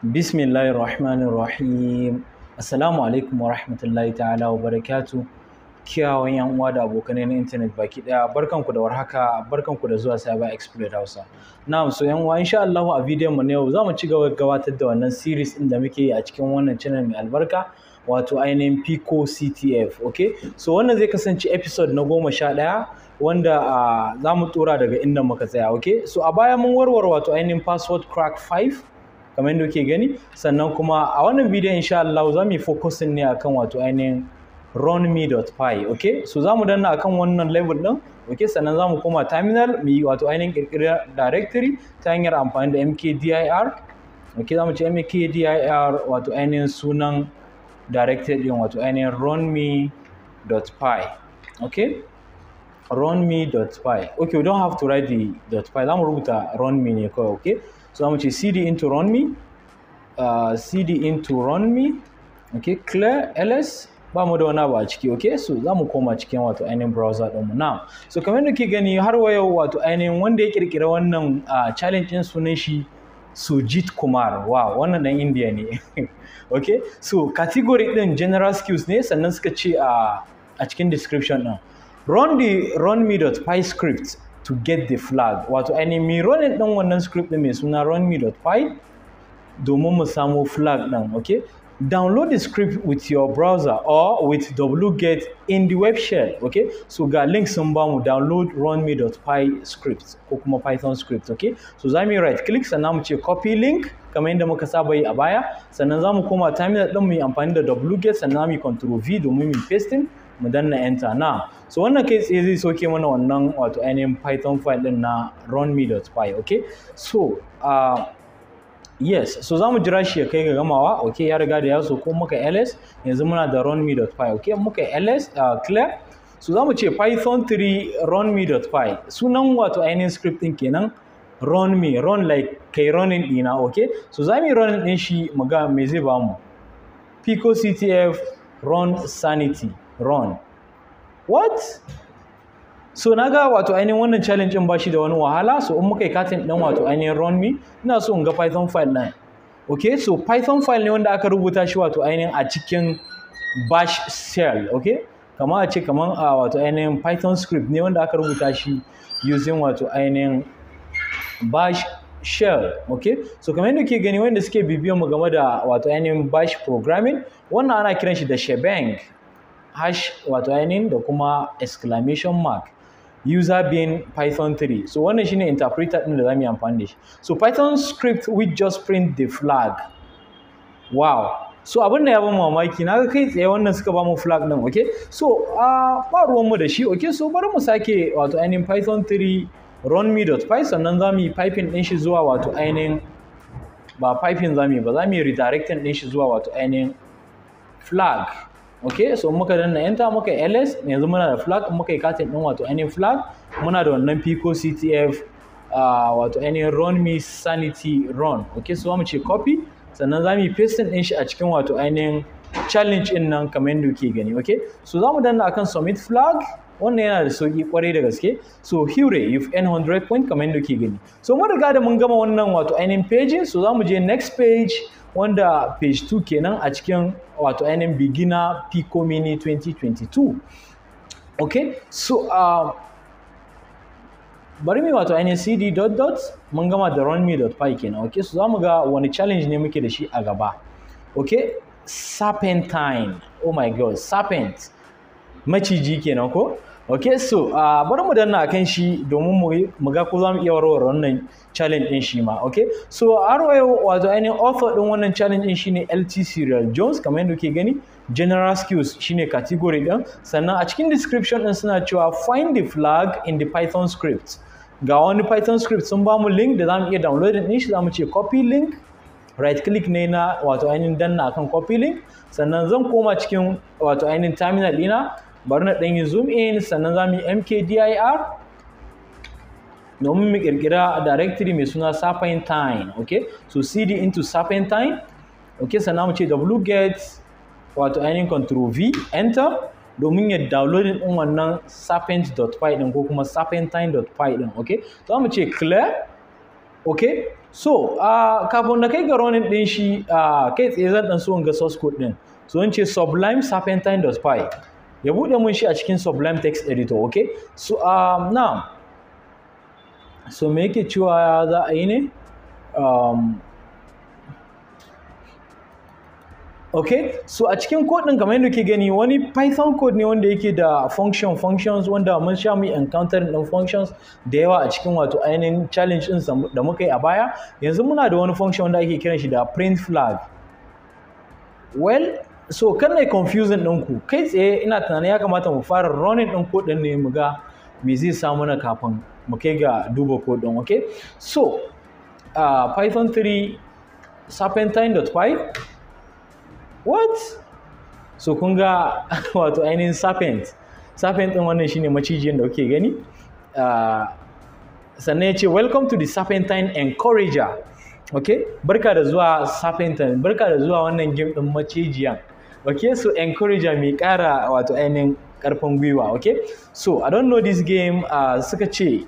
Bismillahirrahmanirrahim. Assalamu alaikum wa rahmatullahi ta'ala wa barakatu. Kiyawan yan uwa da abokanai na internet baki daya, barkanku da warhaka, barkanku da zuwa Cyber Exploit Hausa. Na'am, so yan uwa insha Allah a bidiyon mu na yau zamu ci gaba gabatar da wannan series din da muke yi a cikin wannan channel mai albarka, wato ainihin picoCTF. Okay? So wannan zai kasance episode na 11 wanda zamu tura daga inda muka tsaya. Okay? So a baya mun warware wato ainihin password crack 5 kamar yadda kuke gani, sannan kuma a wannan bidiyon insha Allah za mu yi focusing ne akan wato ainihin runme.py. Okay, so za mu danna akan wannan level din. Okay, sannan za mu koma terminal mu yi wato ainihin kirkirar directory ta hanyar amfani da mkdir. Okay, za mu ce mkdir wato ainihin sunan directory din wato ainihin runme.py. Okay, runme.py. Okay, we don't have to write the .py, za mu rubuta runme ne kawai. Okay, so I'm going to cd into runme, cd into runme. Okay, clear ls, ba mu da wani abu a ciki. Okay, so za mu koma cikin wato ainihin browser ɗinmu now. So kamar yadda ke gani har wa yau wato ainihin wanda ya kirkira wannan challenge ɗin sunan shi Sujit Kumar. Wow, wannan ɗan India ne. Okay, so category ɗin general skills ne, sannan suka ce a cikin description ɗin run the runme.py script to get the flag. Wato ainihin mi running ɗin wannan script ɗin mai suna runme.py domin mu samu flag ɗin. Okay, download the script with your browser or with wget in the web shell. Okay, so ga link sun bamu download runme.py script ko kuma python script. Okay, so za mu yi right click sannan mu ce copy link kamar yadda muka saba yi a baya, sannan za mu koma terminal ɗin mu yi amfani da wget, sannan mu yi control v domin mu pasting, mu danna enter na. So wannan kai tsaye zai soke mana wannan wato ainihin python file din na runme.py. Okay, so yes, so zamu jira shi ya kai ga gamawa. Okay, ya riga da ya so ko muka ls, yanzu muna da runme.py. Okay, muka ls clear, so zamu ce python 3 runme.py, sunan wato ainihin script din kenan runme, run like kai running dina. Okay, so zamu yi running din shi mu ga me zai bamu. picoCTF run sanity run. What? So naga wato ainihin wannan challenge din bashi da wani wahala, so in muka yi katin din wato ainihin runme, ina so in ga python file ɗin. Okay, so python file ne wanda aka rubuta shi wato ainihin a cikin bash shell. Okay, kamar a ce kamar wato ainihin python script ne wanda aka rubuta shi using wato ainihin bash shell. Okay, so kamar yadda ke gani wanda suke bibiyan mu game da wato ainihin bash programming, wannan ana kiran shi da shebang hash wato ainihin da kuma exclamation mark, user being python 3. So wannan shine interpreter din da zamu yi amfani da shi. So python script which just print the flag. Wow, so abin da ya ban mamaki naga kai tsaye wannan suka ba mu flag din. Okay, so ba ruwan mu da shi. Okay, so bari mu sake wato ainihin python 3 runme.py, sannan zamu yi piping din shi zuwa wato ainihin, ba piping zamu yi ba, zamu yi redirecting din shi zuwa wato ainihin flag. Okay, so muka danna enter, muka ls, yanzu muna da flag. Muka yi katin din wato ainihin flag, muna da wannan picoCTF wato ainihin runme sanity run. Okay, so zamu ce copy, sannan zamu yi pasting din shi a cikin wato ainihin challenge din nan kamar yadda kuke gani. Okay, so zamu danna akan submit flag. Wannan yana da sauki kwarai da gaske. So here you've earned 100 point kamar yadda kuke gani. So mun riga da mun gama wannan wato ainihin page, so zamu je next page wanda page 2 kenan a cikin wato ainihin beginner pico mini 2022. Okay, so bari mu wato ainihin cd ... mun gama da runme.py kenan. Okay, so zamu ga wani challenge ne muke da shi a gaba. Okay, serpentine. Oh my god, serpent, maciji kenan ko. Okay, so bari mu danna akan shi domin mu ga ko zamu iya warware wannan challenge din shi ma. Okay, so wato ainihin author din wannan challenge din shine LT Serial Jones kamar yadda kuke gani. General skills shine category din, sannan a cikin description din suna cewa find the flag in the python script. Ga wani python script sun bamu link da zamu iya downloading din shi, zamu ce copy link, right click ne na wato ainihin danna akan copy link, sannan zan koma cikin wato ainihin terminal dina, bari na ɗan yi zoom in, sannan zamu yi mkdir domin mu kirkira directory mai suna Serpentine. Okay, so cd into Serpentine. Okay, sannan mu ce wget wato ainihin control v enter domin ya downloading din wannan serpent.py din ko kuma serpentine.py din. Okay, so mu ce clear. Okay, So kafin na kai ga running din shi kai tsaye zan dan so in ga source code din. So in ce sublime serpentine.py ya bude mun shi a cikin sublime text editor, okay? So now so me yake cewa za a yi ne? Okay, so a cikin code din kamar yadda ke gani wani Python code ne wanda yake da functions wanda mun sha mu encounter din functions da yawa a cikin wato ainihin challenge din da muka yi a baya. Yanzu muna da wani function wanda ake kiran shi da print flag. Well, so kan na confusing ɗinku kai tsaye ina tunanin ya kamata mu fara running ɗin code ɗin ne mu ga me zai samu na kafin mu kai ga duba code ɗin, okay? So Python 3 serpentine.py what? So kun ga wato ainihin serpent ɗin wannan shine macijiyar da kuke gani. Sannan ya ce welcome to the serpentine encourager. Okay, barka da zuwa serpentine, barka da zuwa wannan game ɗin macijiyan. Okay, so encourager mai ƙara wato ainihin ƙarfin gwiwa. Okay, so I don't know this game. Suka ce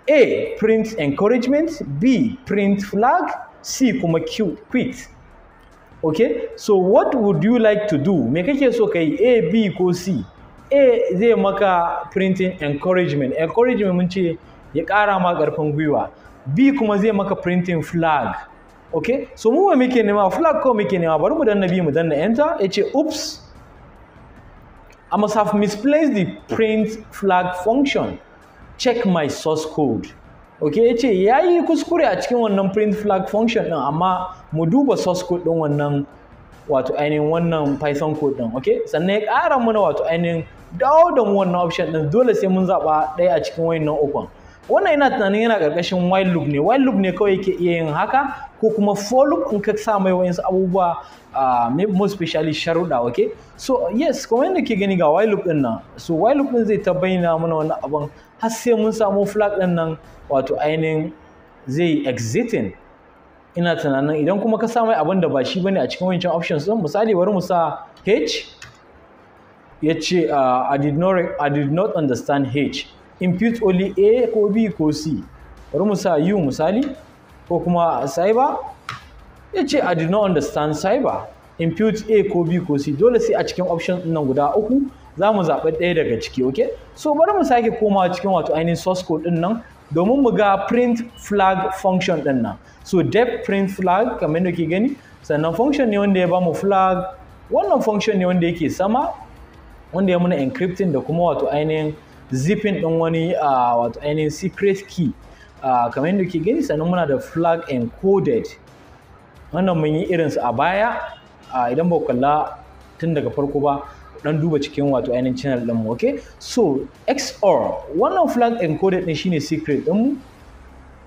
A, print encouragement, B, print flag, C kuma quit. Okay, so what would you like to do? Me kake so kai A, B ko C? A zai maka printing encouragement. Encouragement mun ce ya ƙara ma ƙarfin gwiwa. B kuma zai maka printing flag. Okay, so mu ba muke nema flag ko muke nema, bari mu danna B mu danna enter. Yace oops, I must have misplaced the print flag function. Check my source code. Okay, yace yayi kuskure a cikin wannan print flag function din, amma mu duba source code din wannan wato ainihin wannan Python code din. Okay, sannan ya ƙara mana wato ainihin dawo da mu wannan option din, dole sai mun zaba ɗaya a cikin wayannan ukun. Wannan ina tunanin yana ƙarƙashin while loop ne. While loop ne kawai yake iya yin haka, ko kuma for loop in ka sa mai wayansu abubuwa more especially sharuɗa. Okay, so yes, kuma yadda ke gani ga while loop din nan. So while loop din zai ta bayyana mana wannan abun har sai mun samu flag din nan wato ainihin zai exiting. Ina tunanin idan kuma ka sa mai abin da ba shi bane a cikin wancan options din, misali bari mu sa H. Yace I did not understand H. Impute only A ko B ko C. Bari mu sa U misali, ko kuma cyber. Yace I did not understand cyber. Impute A ko B ko C. Dole sai a cikin option din nan guda uku za mu zaɓi ɗaya daga ciki. Okay, so bari mu sake komawa cikin wato ainihin source code din nan domin mu ga print flag function din nan. So def print flag kamar yadda ke gani, sannan function ne wanda ya bamu flag. Wannan function ne wanda yake sama, wanda ya muna encrypting da kuma wato ainihin zipping ɗin wani wato ainihin secret key kamar yadda ke gani. Sannan muna da flag encoded, wannan mun yi irinsu a baya. Idan ba kalla tun daga farko ba, dan duba cikin wato ainihin channel ɗinmu. Okay, so XOR wannan flag encoded ɗin shine secret ɗinmu,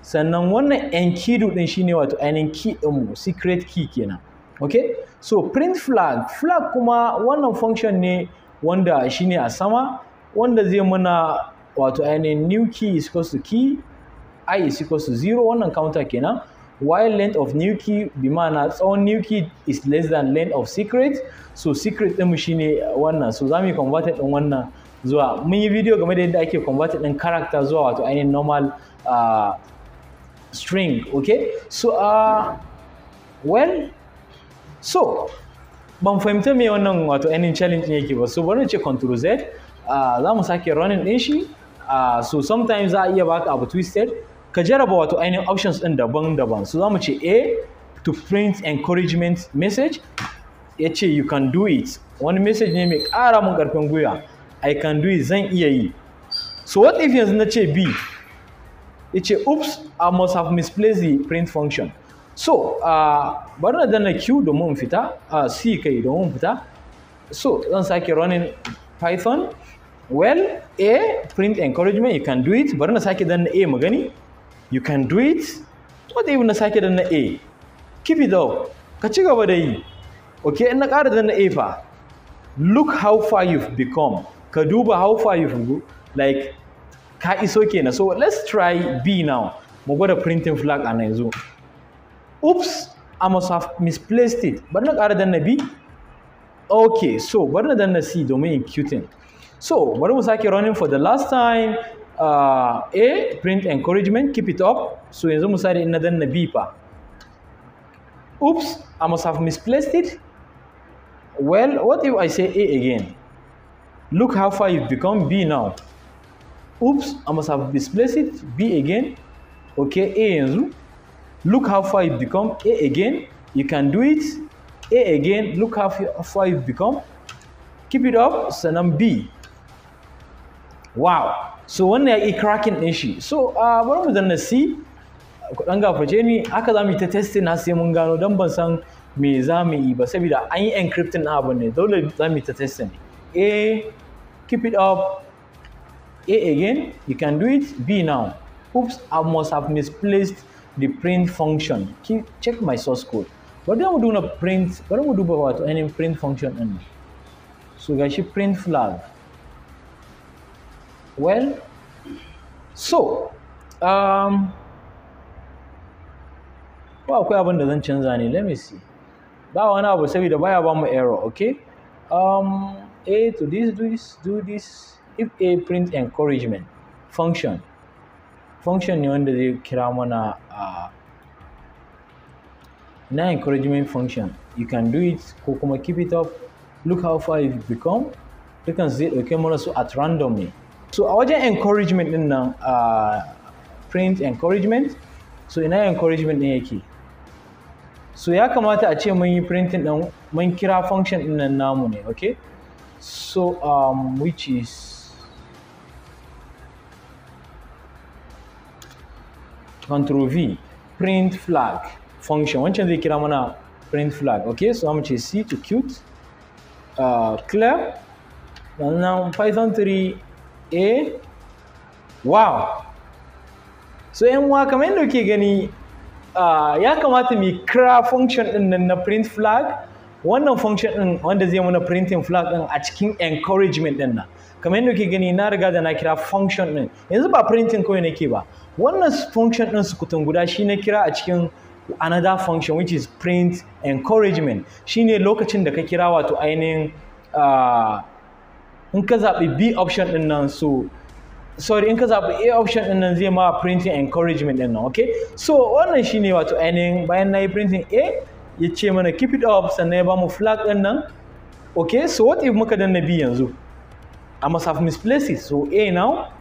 sannan wannan enkeyed ɗin shine wato ainihin key ɗinmu, secret key kenan. Okay, so print flag kuma wannan function ne wanda shine a sama, wanda zai muna wato ainihin new key is equals to key, I is equals to 0, wannan counter kenan. While length of new key bi ma'ana tsawon new key is less than length of secret. So secret ɗinmu shine wannan. So za mu yi converted ɗin wannan zuwa, mun yi video game da yadda ake converted ɗin character zuwa wato ainihin normal string. Okay, so well, so ban fahimta me wannan wato ainihin challenge yake ba. So bari ce Ctrl Z. Za mu sake running ɗin shi. So sometimes za a iya baka abu twisted, ka jaraba wato ainihin options ɗin daban-daban. So za mu ce A to print encouragement message. Ya ce you can do it. Wani message ne mai ƙara mun ƙarfin gwiwa. I can do it, zan iya yi. So what if yanzu na ce B? Ya ce oops, I must have misplaced the print function. So bari na danna Q domin fita, C kai domin fita. So zan sake running Python. Well, A, print encouragement, you can do it. Bari na sake danna A mu gani. You can do it. What if na sake danna A? Keep it up. Ka ci gaba da yi. Okay, in na ƙara danna A fa. Look how far you've become. Ka duba how far you've like ka iso kenan. So let's try B now. Mu gwada printing flag a yanzu. Oops, I must have misplaced it. Bari na ƙara danna B. Okay, so bari na danna C domin imputing. So bari mu sake running for the last time. A, print encouragement, keep it up. So yanzu misali in na danna B fa. Oops, I must have misplaced it. Well, what if I say A again? Look how far you've become B now. Oops, I must have misplaced it. B again. Okay, A yanzu. Look how far you've become. A again. You can do it. A again. Look how far you've become. Keep it up. Sanam B. Wow. So wannan ya yi cracking ɗin shi. So bari mu danna C. Kuɗan gafarce ni, haka za mu yi ta testing na sai mun gano don ban san me za mu yi ba saboda an yi encrypting na abu ne, dole za mu yi ta testing. A, keep it up. A again, you can do it. B now. Oops, I must have misplaced the print function. Check my source code. Bari mu duba print, bari mu duba wato ainihin print function ɗin. So gashi print flag. Well, so akwai abin da zan canza ne, let me see. Ba wani abu saboda baya ba mu error, okay? A to this, do this. If A, print encouragement function ne wanda zai kira mana na encouragement function. You can do it ko kuma keep it up. Look how far you've become. Dukan zai dauke mana su at random ne. So a wajen encouragement din nan print encouragement, so ina encouragement din yake? So ya kamata a ce mun yi printing din, mun kira function din nan namu ne, okay? So which is Ctrl V, print flag function. Wancan zai kira mana print flag, okay? So I'm ce C to cute, clear, and now Python 3 A. Wow. So yan uwa kamar yadda kuke gani ya kamata mu kira function din nan na print flag, wannan function din wanda zai mana printing flag din a cikin encouragement din nan. Kamar yadda kuke gani na riga da na kira function din. Yanzu ba printing kawai nake ba. Wannan function din sukutun guda shi na kira a cikin another function which is print encouragement. Shine lokacin da ka kira wato ainihin in ka zaɓi B option ɗin nan, in ka zaɓi A option ɗin nan zai ma printing encouragement ɗin nan, okay? So wannan shine wato ainihin bayan na yi printing A ya ce mana keep it up sannan ya ba mu flag ɗin nan, okay? So what if muka danna B yanzu? I must have misplaced it. So A now,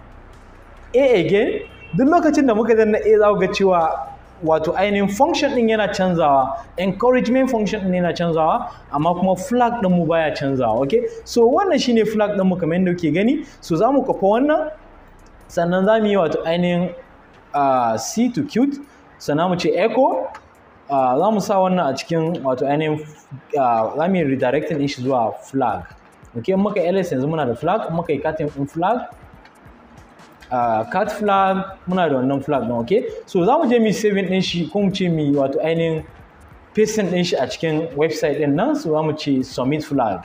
A again. Duk lokacin da muka danna A za ku ga cewa wato ainihin function ɗin yana canzawa, encouragement function ɗin yana canzawa, amma kuma flag ɗin mu baya canzawa, okay? So wannan shine flag ɗin mu kamar yadda kuke gani. So za mu kafa wannan, sannan za mu yi wato ainihin C to cute, sannan mu ce echo, za mu sa wannan a cikin wato ainihin za mu yi redirecting ɗin shi zuwa flag, okay? In muka ls yanzu muna da flag, in muka yi cutting ɗin flag, cat flag muna da wannan flag ɗin, okay? So za mu je mu saving ɗin shi ko mu ce mu wato ainihin pasting ɗin shi a cikin website ɗin nan. So za mu ce submit flag,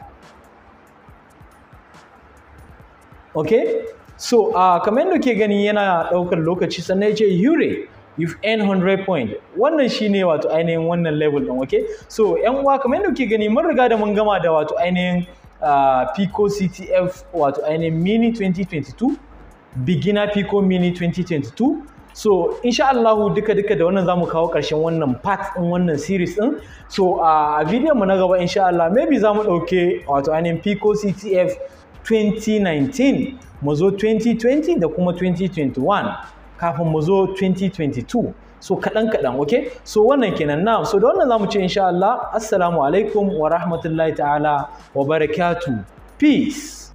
okay? So kamar yadda ke gani yana ɗaukar lokaci, sannan ya ce hooray, you've earned 100 point. Wannan shine wato ainihin wannan level ɗin, okay? So yan uwa kamar yadda ke gani mun riga da mun gama da wato ainihin picoCTF wato ainihin mini 2022, beginner pico mini 2022. So insha Allah duka da wannan zamu kawo ƙarshen wannan part ɗin wannan series ɗin. So a bidiyon mu na gaba insha Allah maybe zamu ɗauke wato ainihin picoCTF 2019 mu zo 2020 da kuma 2021 kafin mu zo 2022. So kaɗan, okay? So wannan kenan na. So da wannan zamu ce insha Allah assalamu alaikum wa rahmatullahi ta'ala wa barakatuh. Peace.